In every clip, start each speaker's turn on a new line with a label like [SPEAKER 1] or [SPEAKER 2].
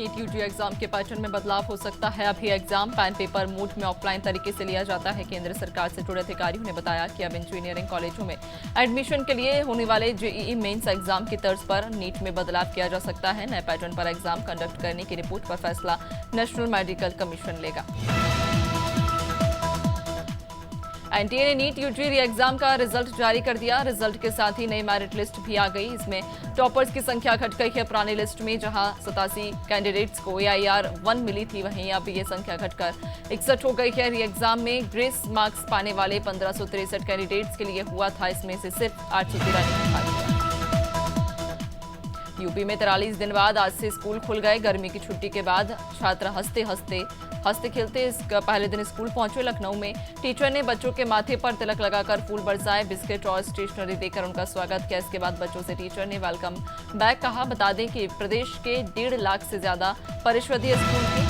[SPEAKER 1] NEET UG exam के pattern में बदलाव हो सकता है। अभी एग्जाम पेन पेपर मोड में ऑफलाइन तरीके से लिया जाता है। केंद्र सरकार से जुड़े अधिकारियों ने बताया कि अब इंजीनियरिंग कॉलेजों में एडमिशन के लिए होने वाले जेईई मेंस एग्जाम की तर्ज पर नीट में बदलाव किया जा सकता है। नए पैटर्न पर एग्जाम कंडक्ट करने की रिपोर्ट पर फैसला नेशनल मेडिकल कमीशन लेगा। एनटीए ने नीट यूजी री एग्जाम का रिजल्ट जारी कर दिया। रिजल्ट के साथ ही नई मेरिट लिस्ट भी आ गई। इसमें टॉपर्स की संख्या घट गई है। पुरानी लिस्ट में जहां 87 कैंडिडेट्स को AIR 1 मिली थी, वहीं अब ये संख्या घटकर 61 हो गई है। री एग्जाम में ग्रेस मार्क्स पाने वाले 1563 कैंडिडेट्स के लिए हुआ था। इसमें से सिर्फ 813 ने भाग लिया। यूपी में 43 दिन बाद आज से स्कूल खुल गए। गर्मी की छुट्टी के बाद छात्र हंसते खेलते इस पहले दिन स्कूल पहुंचे। लखनऊ में टीचर ने बच्चों के माथे पर तिलक लगाकर फूल बरसाए, बिस्किट और स्टेशनरी देकर उनका स्वागत किया। इसके बाद बच्चों से टीचर ने वेलकम बैक कहा। बता दें कि प्रदेश के 1.5 लाख से ज्यादा परिषदीय स्कूल थे।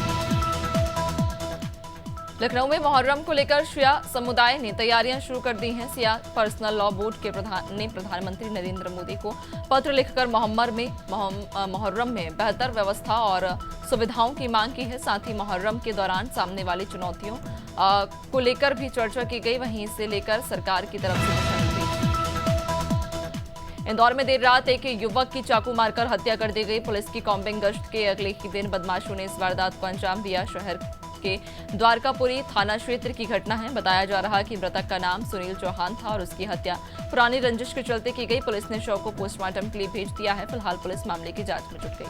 [SPEAKER 1] लखनऊ में मुहर्रम को लेकर शिया समुदाय ने तैयारियां शुरू कर दी हैं। शिया पर्सनल लॉ बोर्ड के प्रधान ने प्रधानमंत्री नरेंद्र मोदी को पत्र लिखकर मुहर्रम में बेहतर व्यवस्था और सुविधाओं की मांग की है। साथ ही मुहर्रम के दौरान सामने वाली चुनौतियों को लेकर भी चर्चा की गई। वहीं इसे लेकर सरकार की तरफ से दिशा निर्देश। इंदौर में देर रात एक युवक की चाकू मारकर हत्या कर दी गई। पुलिस की कॉम्बिंग गश्त के अगले ही दिन बदमाशों ने इस वारदात को अंजाम दिया। शहर के द्वारकापुरी थाना क्षेत्र की घटना है। बताया जा रहा कि मृतक का नाम सुनील चौहान था और उसकी हत्या पुरानी रंजिश के चलते की गई। पुलिस ने शव को पोस्टमार्टम के लिए भेज दिया है। फिलहाल पुलिस मामले की जांच में जुट गई।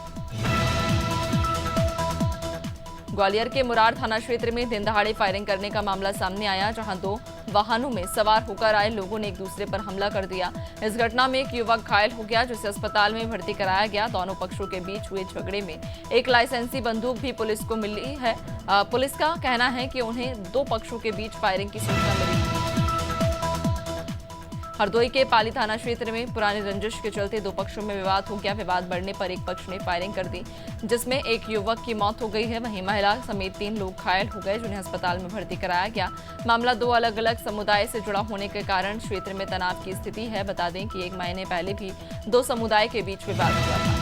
[SPEAKER 1] ग्वालियर के मुरार थाना क्षेत्र में दिन दहाड़े फायरिंग करने का मामला सामने आया, जहां 2 वाहनों में सवार होकर आए लोगों ने एक दूसरे पर हमला कर दिया। इस घटना में एक युवक घायल हो गया, जिसे अस्पताल में भर्ती कराया गया। दोनों पक्षों के बीच हुए झगड़े में एक लाइसेंसी बंदूक भी पुलिस को मिली है। पुलिस का कहना है कि उन्हें 2 पक्षों के बीच फायरिंग की सूचना मिली। हरदोई के पाली थाना क्षेत्र में पुरानी रंजिश के चलते 2 पक्षों में विवाद हो गया। विवाद बढ़ने पर एक पक्ष ने फायरिंग कर दी, जिसमें एक युवक की मौत हो गई है। वहीं महिला समेत 3 लोग घायल हो गए, जिन्हें अस्पताल में भर्ती कराया गया। मामला 2 अलग अलग समुदाय से जुड़ा होने के कारण क्षेत्र में तनाव की स्थिति है। बता दें कि 1 महीने पहले भी 2 समुदाय के बीच विवाद हुआ था।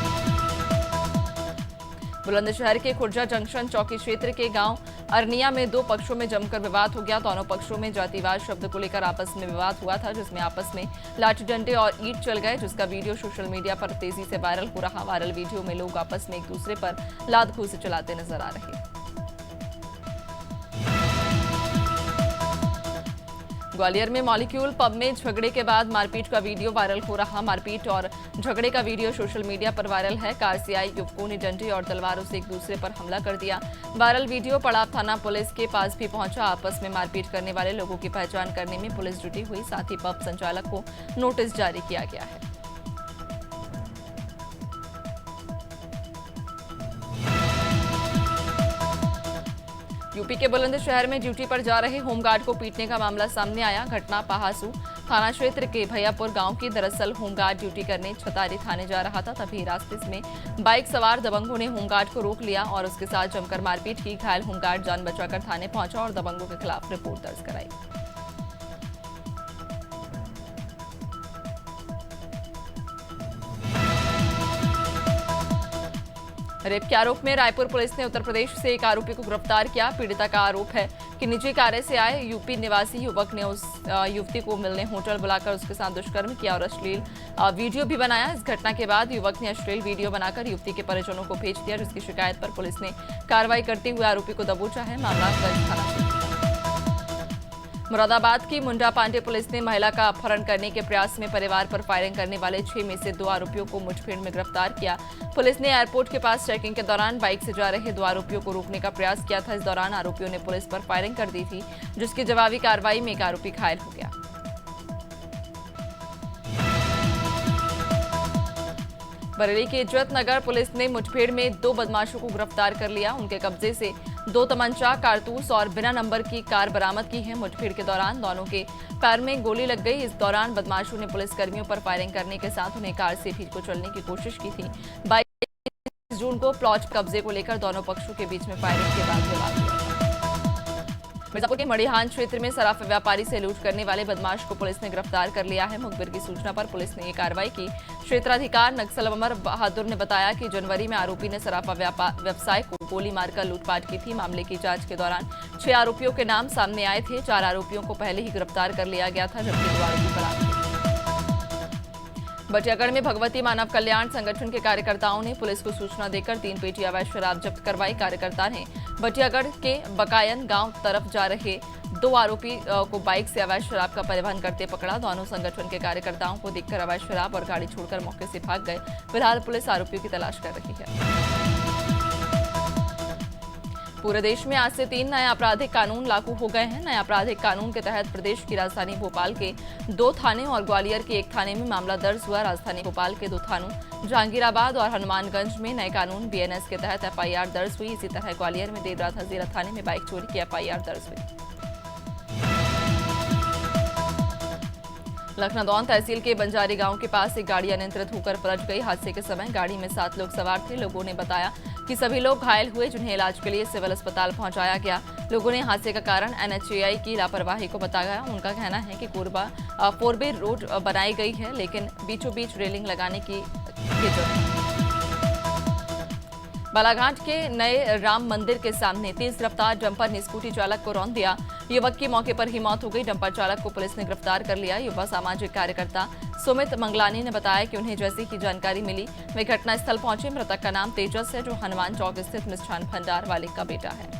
[SPEAKER 1] बुलंदशहर के खुर्जा जंक्शन चौकी क्षेत्र के गांव अरनिया में 2 पक्षों में जमकर विवाद हो गया। दोनों पक्षों में जातिवाद शब्द को लेकर आपस में विवाद हुआ था, जिसमें आपस में लाठी डंडे और ईंट चल गए, जिसका वीडियो सोशल मीडिया पर तेजी से वायरल हो रहा। वायरल वीडियो में लोग आपस में एक दूसरे पर लात घूंसे चलाते नजर आ रहे। ग्वालियर में मॉलिक्यूल पब में झगड़े के बाद मारपीट का वीडियो वायरल हो रहा। मारपीट और झगड़े का वीडियो सोशल मीडिया पर वायरल है। कार से आए युवकों ने डंडे और तलवारों से एक दूसरे पर हमला कर दिया। वायरल वीडियो पड़ाव थाना पुलिस के पास भी पहुंचा। आपस में मारपीट करने वाले लोगों की पहचान करने में पुलिस जुटी हुई। साथ ही पब संचालक को नोटिस जारी किया गया है। यूपी के बुलंदशहर में ड्यूटी पर जा रहे होमगार्ड को पीटने का मामला सामने आया। घटना पहासू थाना क्षेत्र के भैयापुर गांव की। दरअसल होमगार्ड ड्यूटी करने छतारी थाने जा रहा था, तभी रास्ते में बाइक सवार दबंगों ने होमगार्ड को रोक लिया और उसके साथ जमकर मारपीट की। घायल होमगार्ड जान बचाकर थाने पहुंचा और दबंगों के खिलाफ रिपोर्ट दर्ज कराई। रेप के आरोप में रायपुर पुलिस ने उत्तर प्रदेश से एक आरोपी को गिरफ्तार किया। पीड़िता का आरोप है कि निजी कार्य से आए यूपी निवासी युवक ने उस युवती को मिलने होटल बुलाकर उसके साथ दुष्कर्म किया और अश्लील वीडियो भी बनाया। इस घटना के बाद युवक ने अश्लील वीडियो बनाकर युवती के परिजनों को भेज दिया, जिसकी शिकायत पर पुलिस ने कार्रवाई करते हुए आरोपी को दबोचा है। मामला दर्ज थाना। मुरादाबाद की मुंडा पांडे पुलिस ने महिला का अपहरण करने के प्रयास में परिवार पर फायरिंग करने वाले 6 में से 2 आरोपियों को मुठभेड़ में गिरफ्तार किया। पुलिस ने एयरपोर्ट के पास चेकिंग के दौरान बाइक से जा रहे 2 आरोपियों को रोकने का प्रयास किया था। इस दौरान आरोपियों ने पुलिस पर फायरिंग कर दी थी, जिसकी जवाबी कार्रवाई में एक आरोपी घायल हो गया। बरेली के इज्जत नगर पुलिस ने मुठभेड़ में 2 बदमाशों को गिरफ्तार कर लिया। उनके कब्जे से 2 तमंचा, कारतूस और बिना नंबर की कार बरामद की है। मुठभेड़ के दौरान दोनों के पैर में गोली लग गई। इस दौरान बदमाशों ने पुलिसकर्मियों पर फायरिंग करने के साथ उन्हें कार से भी कुचलने की कोशिश की थी। 22 जून को प्लॉट कब्जे को लेकर दोनों पक्षों के बीच में फायरिंग के बाद विवाद हुआ। मिर्जापुर के मड़िहान क्षेत्र में सराफा व्यापारी से लूट करने वाले बदमाश को पुलिस ने गिरफ्तार कर लिया है। मुखबिर की सूचना पर पुलिस ने ये कार्रवाई की। क्षेत्राधिकारी नक्सल अमर बहादुर ने बताया कि जनवरी में आरोपी ने सराफा व्यवसाय को गोली मारकर लूटपाट की थी। मामले की जांच के दौरान 6 आरोपियों के नाम सामने आए थे। 4 आरोपियों को पहले ही गिरफ्तार कर लिया गया था, जबकि 2 आरोपी फरार थे। बटियागढ़ में भगवती मानव कल्याण संगठन के कार्यकर्ताओं ने पुलिस को सूचना देकर 3 पेटी अवैध शराब जब्त करवाई। कार्यकर्ता ने बटियागढ़ के बकायन गांव तरफ जा रहे 2 आरोपी को बाइक से अवैध शराब का परिवहन करते पकड़ा। दोनों संगठन के कार्यकर्ताओं को देखकर अवैध शराब और गाड़ी छोड़कर मौके से भाग गए। फिलहाल पुलिस आरोपियों की तलाश कर रही है। पूरे देश में आज से 3 नए आपराधिक कानून लागू हो गए हैं। नए आपराधिक कानून के तहत प्रदेश की राजधानी भोपाल के 2 थाने और ग्वालियर के 1 थाने में मामला दर्ज हुआ। राजधानी भोपाल के 2 थानों जहांगीराबाद और हनुमानगंज में नए कानून बीएनएस के तहत एफआईआर दर्ज हुई। इसी तरह ग्वालियर में देर रात हजीरा थाने में बाइक चोरी की एफआईआर दर्ज हुई। लखनदौन तहसील के बंजारी गांव के पास एक गाड़ी अनियंत्रित होकर पलट गई। हादसे के समय गाड़ी में 7 लोग सवार थे। लोगों ने बताया कि सभी लोग घायल हुए, जिन्हें इलाज के लिए सिविल अस्पताल पहुंचाया गया। लोगों ने हादसे का कारण एनएचएआई की लापरवाही को बताया। उनका कहना है कि कोरबा 4 रोड बनाई गई है, लेकिन बीचों बीच रेलिंग लगाने की जरूरत। बालाघाट के नए राम मंदिर के सामने तेज रफ्तार डंपर ने स्कूटी चालक को रौंद दिया। युवक की मौके पर ही मौत हो गई। डंपर चालक को पुलिस ने गिरफ्तार कर लिया। युवा सामाजिक कार्यकर्ता सुमित मंगलानी ने बताया कि उन्हें जैसे ही जानकारी मिली वे घटनास्थल पहुंचे। मृतक का नाम तेजस है, जो हनुमान चौक स्थित मिष्ठान भंडार वाले का बेटा है।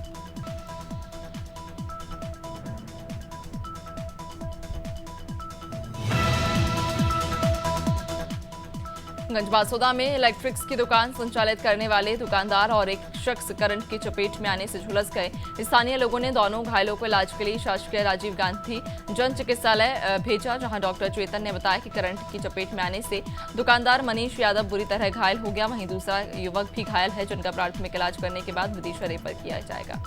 [SPEAKER 1] गंजबासौदा में इलेक्ट्रिक्स की दुकान संचालित करने वाले दुकानदार और एक शख्स करंट की चपेट में आने से झुलस गए। स्थानीय लोगों ने दोनों घायलों को इलाज के लिए शासकीय राजीव गांधी जन चिकित्सालय भेजा, जहां डॉक्टर चेतन ने बताया कि करंट की चपेट में आने से दुकानदार मनीष यादव बुरी तरह घायल हो गया। वहीं दूसरा युवक भी घायल है, जिनका प्राथमिक इलाज करने के बाद विदिशा रेफर किया जाएगा।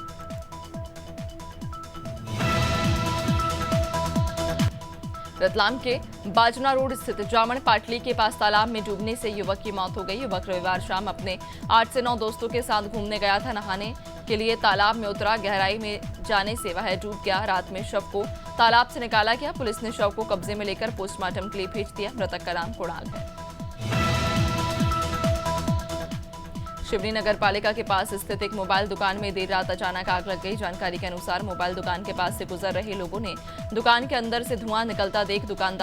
[SPEAKER 1] रतलाम के बाजना रोड स्थित जामन पाटली के पास तालाब में डूबने से युवक की मौत हो गई। युवक रविवार शाम अपने 8 से 9 दोस्तों के साथ घूमने गया था। नहाने के लिए तालाब में उतरा, गहराई में जाने से वह डूब गया। रात में शव को तालाब से निकाला गया। पुलिस ने शव को कब्जे में लेकर पोस्टमार्टम के लिए भेज दिया। मृतक का नाम कुणाल है। शिवनी नगर पालिका के पास स्थित एक मोबाइल दुकान में देर रात अचानक आग लग गई। जानकारी के अनुसार मोबाइल दुकान के पास से गुजर रहे लोगों ने दुकान के अंदर से धुआं निकलता देख दुकान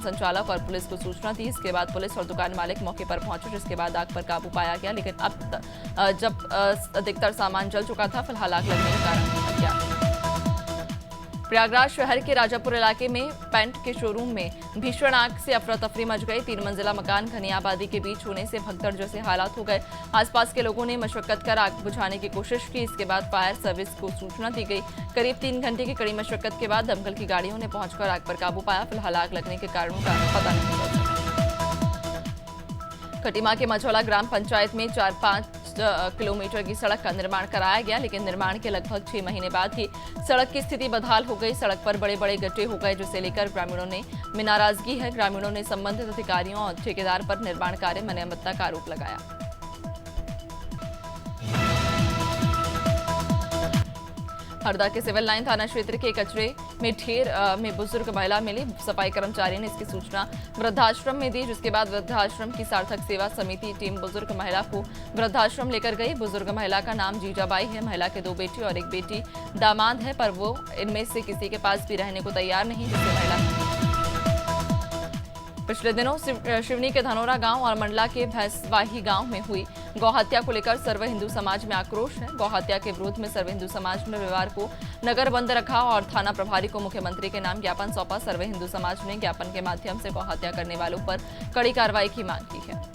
[SPEAKER 1] संचालक और पुलिस को सूचना दी। इसके बाद पुलिस और दुकान मालिक मौके पर पहुंचे, जिसके बाद आग पर काबू पाया गया। लेकिन अब जब अधिकतर सामान जल चुका था, फिलहाल आग लगने का कारण अज्ञात। प्रयागराज शहर के राजापुर इलाके में पेंट के शोरूम में भीषण आग से अफरा तफरी मच गई। 3 मंजिला मकान घनी आबादी के बीच होने से भगदड़ जैसे हालात हो गए। आसपास के लोगों ने मशक्कत कर आग बुझाने की कोशिश की। इसके बाद फायर सर्विस को सूचना दी गई। करीब 3 घंटे की कड़ी मशक्कत के बाद दमकल की गाड़ियों ने पहुंचकर आग पर काबू पाया। फिलहाल आग लगने के कारणों का पता नहीं चल सका। खटीमा के मझौला ग्राम पंचायत में 4-5 किलोमीटर की सड़क का निर्माण कराया गया, लेकिन निर्माण के लगभग 6 महीने बाद ही सड़क की स्थिति बदहाल हो गई। सड़क पर बड़े बड़े गड्ढे हो गए, जिसे लेकर ग्रामीणों में नाराजगी है। ग्रामीणों ने संबंधित अधिकारियों और ठेकेदार पर निर्माण कार्य में अनियमितता का आरोप लगाया। हरदा के सिविल लाइन थाना क्षेत्र के कचरे में ढेर में बुजुर्ग महिला मिली। सफाई कर्मचारी ने इसकी सूचना वृद्धाश्रम में दी, जिसके बाद वृद्धाश्रम की सार्थक सेवा समिति टीम बुजुर्ग महिला को वृद्धाश्रम लेकर गई। बुजुर्ग महिला का नाम जीजाबाई है। महिला के 2 बेटी और 1 बेटी दामाद है, पर वो इनमें से किसी के पास भी रहने को तैयार नहीं, जिससे महिला पिछले दिनों शिवनी के धनोरा गांव और मंडला के भैंसवाही गांव में हुई गौहत्या को लेकर सर्व हिंदू समाज में आक्रोश है। गौहत्या के विरोध में सर्व हिंदू समाज ने रविवार को नगर बंद रखा और थाना प्रभारी को मुख्यमंत्री के नाम ज्ञापन सौंपा। सर्व हिंदू समाज ने ज्ञापन के माध्यम से गौहत्या करने वालों पर कड़ी कार्रवाई की मांग की है।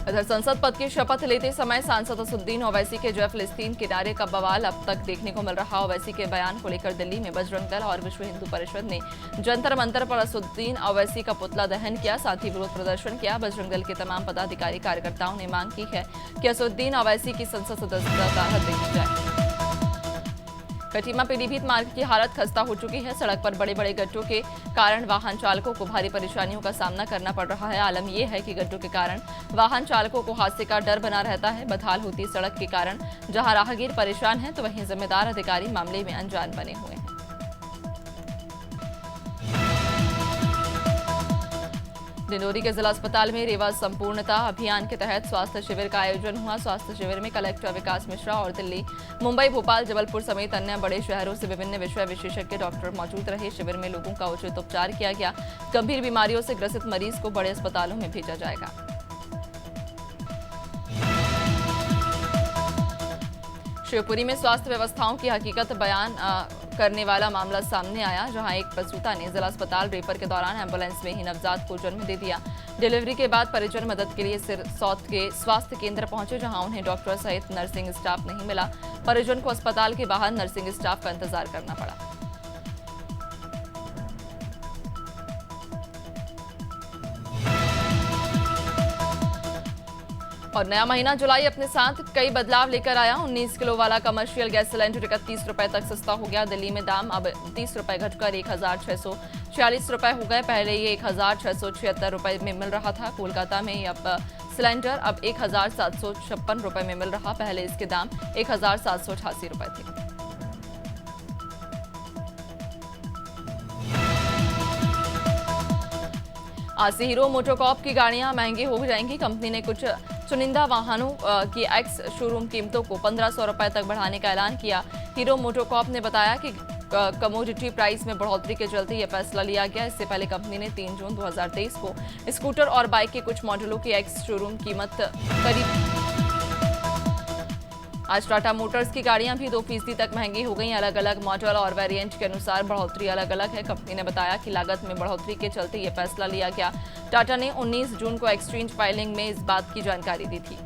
[SPEAKER 1] इधर संसद पद की शपथ लेते समय सांसद असदुद्दीन ओवैसी के जय फिलिस्तीन के नारे का बवाल अब तक देखने को मिल रहा। ओवैसी के बयान को लेकर दिल्ली में बजरंग दल और विश्व हिंदू परिषद ने जंतर मंतर पर असदुद्दीन ओवैसी का पुतला दहन किया, साथ ही विरोध प्रदर्शन किया। बजरंग दल के तमाम पदाधिकारी कार्यकर्ताओं ने मांग की है कि असदुद्दीन ओवैसी की संसद सदस्यता रद्द की जाए। कटीमा पीलीभीत मार्ग की हालत खस्ता हो चुकी है। सड़क पर बड़े बड़े गड्ढों के कारण वाहन चालकों को भारी परेशानियों का सामना करना पड़ रहा है। आलम यह है कि गड्ढों के कारण वाहन चालकों को हादसे का डर बना रहता है। बदहाल होती सड़क के कारण जहां राहगीर परेशान है तो वहीं जिम्मेदार अधिकारी मामले में अनजान बने हुए हैं। डिंडोरी के जिला अस्पताल में रेवा संपूर्णता अभियान के तहत स्वास्थ्य शिविर का आयोजन हुआ। स्वास्थ्य शिविर में कलेक्टर विकास मिश्रा और दिल्ली, मुंबई, भोपाल, जबलपुर समेत अन्य बड़े शहरों से विभिन्न विषय विशेषज्ञ डॉक्टर मौजूद रहे। शिविर में लोगों का उचित उपचार किया गया। गंभीर बीमारियों से ग्रसित मरीज को बड़े अस्पतालों में भेजा जाएगा। शिवपुरी में स्वास्थ्य व्यवस्थाओं की हकीकत बयान करने वाला मामला सामने आया, जहां एक प्रसूता ने जिला अस्पताल रेफर के दौरान एम्बुलेंस में ही नवजात को जन्म दे दिया। डिलीवरी के बाद परिजन मदद के लिए सिरसौत के स्वास्थ्य केंद्र पहुंचे, जहां उन्हें डॉक्टर सहित नर्सिंग स्टाफ नहीं मिला। परिजन को अस्पताल के बाहर नर्सिंग स्टाफ का इंतजार करना पड़ा। और नया महीना जुलाई अपने साथ कई बदलाव लेकर आया। 19 किलो वाला कमर्शियल गैस सिलेंडर 31 रुपए तक सस्ता हो गया। दिल्ली में दाम अब 30 रुपए घटकर 1646 रुपए हो गए। पहले ये 1676 रुपए में मिल रहा था। कोलकाता में अब सिलेंडर अब 1756 रुपए में मिल रहा। पहले इसके दाम 1788 रुपए थे। आज से हीरो मोटोकॉर्प की गाड़ियां महंगी हो जाएंगी। कंपनी ने कुछ चुनिंदा वाहनों की एक्स शोरूम कीमतों को 1500 रुपए तक बढ़ाने का ऐलान किया। हीरो मोटोकॉर्प ने बताया कि कमोडिटी प्राइस में बढ़ोतरी के चलते यह फैसला लिया गया। इससे पहले कंपनी ने 3 जून 2023 को स्कूटर और बाइक के कुछ मॉडलों की एक्स शोरूम कीमत करीब। आज टाटा मोटर्स की गाड़ियां भी 2% तक महंगी हो गई। अलग अलग मॉडल और वेरिएंट के अनुसार बढ़ोतरी अलग अलग है। कंपनी ने बताया कि लागत में बढ़ोतरी के चलते यह फैसला लिया गया। टाटा ने 19 जून को एक्सचेंज फाइलिंग में इस बात की जानकारी दी थी।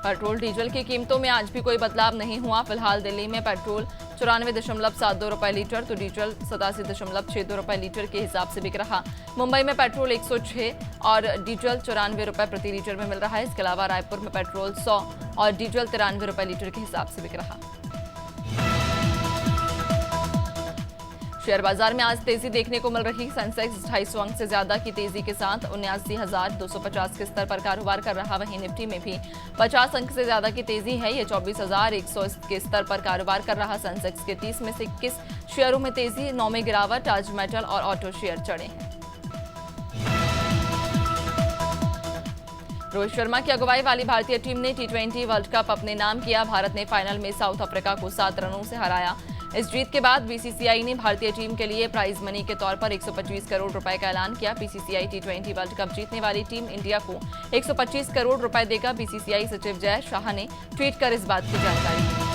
[SPEAKER 1] पेट्रोल डीजल की कीमतों में आज भी कोई बदलाव नहीं हुआ। फिलहाल दिल्ली में पेट्रोल 94.72 रुपए लीटर तो डीजल 87.62 रुपए लीटर के हिसाब से बिक रहा। मुंबई में पेट्रोल 106 और डीजल 94 रुपए प्रति लीटर में मिल रहा है। इसके अलावा रायपुर में पेट्रोल 100 और डीजल 93 रुपए लीटर के हिसाब से बिक रहा। शेयर बाजार में आज तेजी देखने को मिल रही। सेंसेक्स 250 अंक से ज्यादा की तेजी के साथ 79,250 के स्तर पर कारोबार कर रहा। वहीं निफ्टी में भी 50 अंक से ज्यादा की तेजी है। ये 24,100 के स्तर पर कारोबार कर रहा। सेंसेक्स के 30 में से 21 शेयरों में तेजी, 9 में गिरावट। आज मेटल और ऑटो शेयर चढ़े हैं। रोहित शर्मा की अगुवाई वाली भारतीय टीम ने T20 वर्ल्ड कप अपने नाम किया। भारत ने फाइनल में साउथ अफ्रीका को 7 रनों से हराया। इस जीत के बाद बीसीसीआई ने भारतीय टीम के लिए प्राइज मनी के तौर पर 125 करोड़ रुपए का ऐलान किया। बीसीसीआई T20 वर्ल्ड कप जीतने वाली टीम इंडिया को 125 करोड़ रुपए देगा। बीसीसीआई सचिव जय शाह ने ट्वीट कर इस बात की जानकारी दी।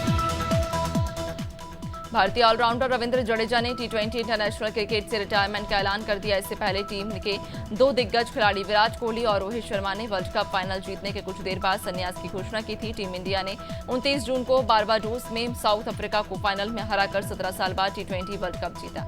[SPEAKER 1] भारतीय ऑलराउंडर रविंद्र जडेजा ने T20 इंटरनेशनल क्रिकेट से रिटायरमेंट का ऐलान कर दिया। इससे पहले टीम के 2 दिग्गज खिलाड़ी विराट कोहली और रोहित शर्मा ने वर्ल्ड कप फाइनल जीतने के कुछ देर बाद संन्यास की घोषणा की थी। टीम इंडिया ने 29 जून को बारबाडोस में साउथ अफ्रीका को फाइनल में हराकर 17 साल बाद T20 वर्ल्ड कप जीता।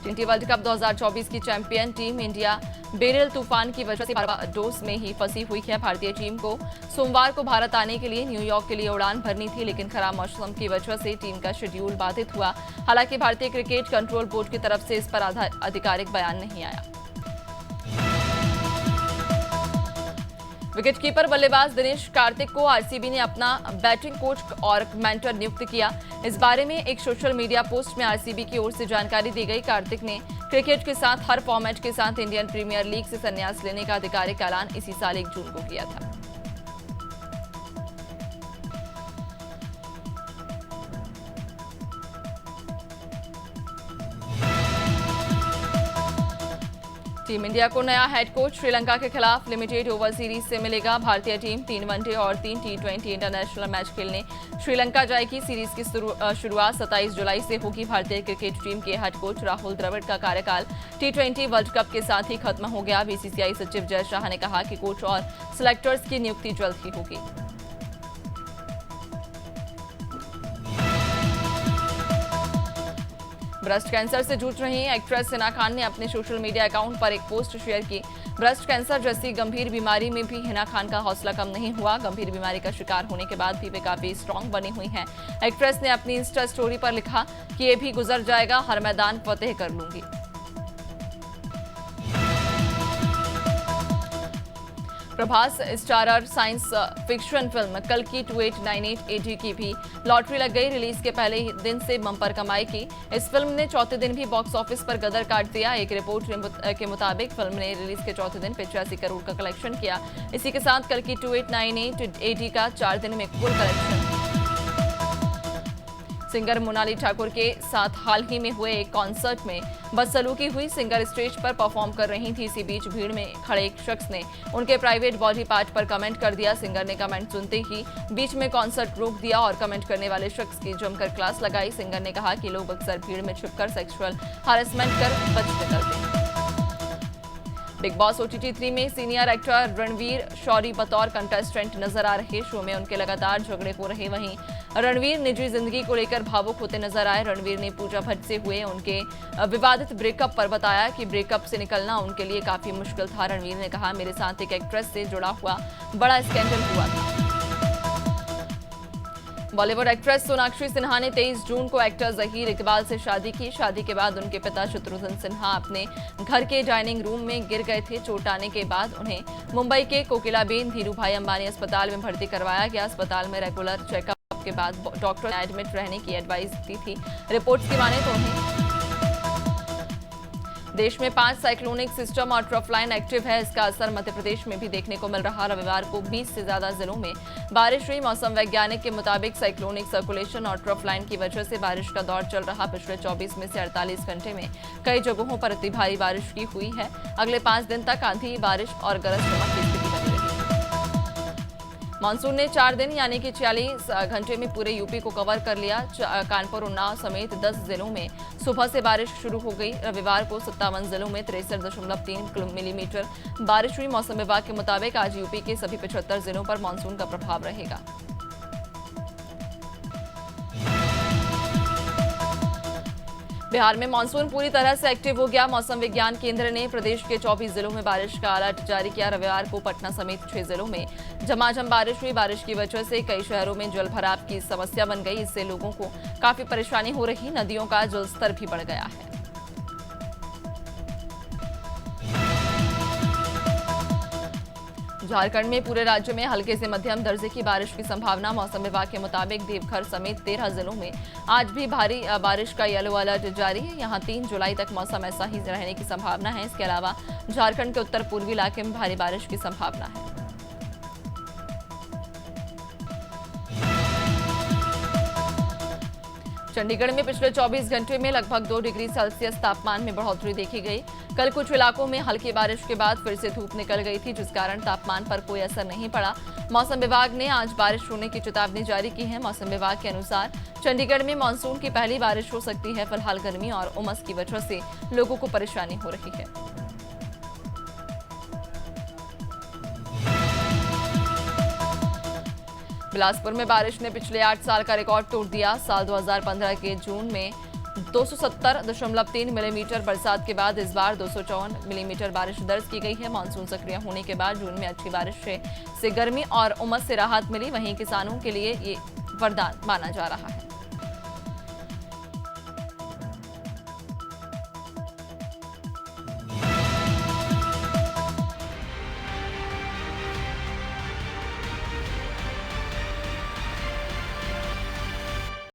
[SPEAKER 1] T20 वर्ल्ड कप 2024 की चैंपियन टीम इंडिया बेरिल तूफान की वजह से बारबाडोस में ही फंसी हुई है। भारतीय टीम को सोमवार को भारत आने के लिए न्यूयॉर्क के लिए उड़ान भरनी थी, लेकिन खराब मौसम की वजह से टीम का शेड्यूल बाधित हुआ। हालांकि भारतीय क्रिकेट कंट्रोल बोर्ड की तरफ से इस पर आधिकारिक बयान नहीं आया। विकेटकीपर बल्लेबाज दिनेश कार्तिक को आरसीबी ने अपना बैटिंग कोच और मेंटर नियुक्त किया। इस बारे में एक सोशल मीडिया पोस्ट में आरसीबी की ओर से जानकारी दी गई। कार्तिक ने क्रिकेट के साथ हर फॉर्मेट के साथ इंडियन प्रीमियर लीग से संन्यास लेने का आधिकारिक ऐलान इसी साल 1 जून को किया था। टीम इंडिया को नया हेड कोच श्रीलंका के खिलाफ लिमिटेड ओवर सीरीज से मिलेगा। भारतीय टीम 3 वनडे और 3 T20 इंटरनेशनल मैच खेलने श्रीलंका जाएगी। सीरीज की शुरुआत 27 जुलाई से होगी। भारतीय क्रिकेट टीम के हेड कोच राहुल द्रविड़ का कार्यकाल T20 वर्ल्ड कप के साथ ही खत्म हो गया। बीसीसीआई सचिव जय शाह ने कहा कि कोच और सिलेक्टर्स की नियुक्ति जल्द ही होगी। ब्रेस्ट कैंसर से जूझ रही एक्ट्रेस हिना खान ने अपने सोशल मीडिया अकाउंट पर एक पोस्ट शेयर की। ब्रेस्ट कैंसर जैसी गंभीर बीमारी में भी हिना खान का हौसला कम नहीं हुआ। गंभीर बीमारी का शिकार होने के बाद भी वे काफी स्ट्रांग बनी हुई हैं। एक्ट्रेस ने अपनी इंस्टा स्टोरी पर लिखा कि ये भी गुजर जाएगा, हर मैदान फतेह कर लूंगी। Prabhas starrer science fiction film कल्कि 2898 AD की भी लॉटरी लग गई। रिलीज के पहले ही दिन से बम्पर कमाई की इस फिल्म ने चौथे दिन भी बॉक्स ऑफिस पर गदर काट दिया। एक रिपोर्ट के मुताबिक फिल्म ने रिलीज के चौथे दिन 85 करोड़ का कलेक्शन किया। इसी के साथ कल्कि 2898 AD का 4 दिन में कुल कलेक्शन। सिंगर मोनाली ठाकुर के साथ हाल ही में हुए एक कॉन्सर्ट में बदसलूकी हुई। सिंगर स्टेज पर परफॉर्म कर रही थी। इसी बीच भीड़ में खड़े एक शख्स ने उनके प्राइवेट बॉडी पार्ट पर कमेंट कर दिया। सिंगर ने कमेंट सुनते ही बीच में कॉन्सर्ट रोक दिया और कमेंट करने वाले शख्स की जमकर क्लास लगाई। सिंगर ने कहा कि लोग अक्सर भीड़ में छुपकर सेक्सुअल हरेसमेंट कर बचते करते हैं। बिग बॉस OTT 3 में सीनियर एक्टर रणवीर शौरी बतौर कंटेस्टेंट नजर आ रहे। शो में उनके लगातार झगड़े हो रहे। वहीं रणवीर निजी जिंदगी को लेकर भावुक होते नजर आए। रणवीर ने पूजा भट्ट से हुए उनके विवादित ब्रेकअप पर बताया कि ब्रेकअप से निकलना उनके लिए काफी मुश्किल था। रणवीर ने कहा, मेरे साथ एक एक्ट्रेस से जुड़ा हुआ बड़ा स्कैंडल हुआ था। बॉलीवुड एक्ट्रेस सोनाक्षी सिन्हा ने 23 जून को एक्टर जहीर इकबाल से शादी की। शादी के बाद उनके पिता शत्रुघ्न सिन्हा अपने घर के डाइनिंग रूम में गिर गए थे। चोट आने के बाद उन्हें मुंबई के कोकिलाबेन धीरूभाई अंबानी अस्पताल में भर्ती करवाया गया। अस्पताल में रेगुलर चेकअप के बाद डॉक्टर ने एडमिट रहने की एडवाइस दी थी। रिपोर्ट्स की माने तो उन्हें देश में 5 साइक्लोनिक सिस्टम और ट्रफ लाइन एक्टिव है। इसका असर मध्य प्रदेश में भी देखने को मिल रहा। रविवार को 20 से ज्यादा जिलों में बारिश हुई। मौसम वैज्ञानिक के मुताबिक साइक्लोनिक सर्कुलेशन और ट्रफ लाइन की वजह से बारिश का दौर चल रहा। पिछले 24 में से 48 घंटे में कई जगहों पर अति भारी बारिश की हुई है। अगले 5 दिन तक आंधी, बारिश और गरज चमक की स्थिति बनी रहेगी। मानसून ने 4 दिन यानी कि 46 घंटे में पूरे यूपी को कवर कर लिया। कानपुर, उन्नाव समेत 10 जिलों में सुबह से बारिश शुरू हो गई। रविवार को 57 जिलों में 63.3 मिलीमीटर बारिश हुई। मौसम विभाग के मुताबिक आज यूपी के सभी 75 जिलों पर मानसून का प्रभाव रहेगा। बिहार में मानसून पूरी तरह से एक्टिव हो गया। मौसम विज्ञान केंद्र ने प्रदेश के 24 जिलों में बारिश का अलर्ट जारी किया। रविवार को पटना समेत 6 जिलों में झमाझम बारिश हुई। बारिश की वजह से कई शहरों में जल भराव की समस्या बन गई। इससे लोगों को काफी परेशानी हो रही। नदियों का जलस्तर भी बढ़ गया है। झारखंड में पूरे राज्य में हल्के से मध्यम दर्जे की बारिश की संभावना। मौसम विभाग के मुताबिक देवघर समेत 13 जिलों में आज भी भारी बारिश का येलो अलर्ट जारी है। यहां 3 जुलाई तक मौसम ऐसा ही रहने की संभावना है। इसके अलावा झारखंड के उत्तर पूर्वी इलाके में भारी बारिश की संभावना है। चंडीगढ़ में पिछले 24 घंटे में लगभग 2 डिग्री सेल्सियस तापमान में बढ़ोतरी देखी गई। कल कुछ इलाकों में हल्की बारिश के बाद फिर से धूप निकल गई थी, जिस कारण तापमान पर कोई असर नहीं पड़ा। मौसम विभाग ने आज बारिश होने की चेतावनी जारी की है। मौसम विभाग के अनुसार चंडीगढ़ में मानसून की पहली बारिश हो सकती है। फिलहाल गर्मी और उमस की वजह से लोगों को परेशानी हो रही है। बिलासपुर में बारिश ने पिछले 8 साल का रिकॉर्ड तोड़ दिया। साल 2015 के जून में 270.3 मिलीमीटर बरसात के बाद इस बार 254 मिलीमीटर बारिश दर्ज की गई है। मानसून सक्रिय होने के बाद जून में अच्छी बारिश से गर्मी और उमस से राहत मिली। वहीं किसानों के लिए ये वरदान माना जा रहा है।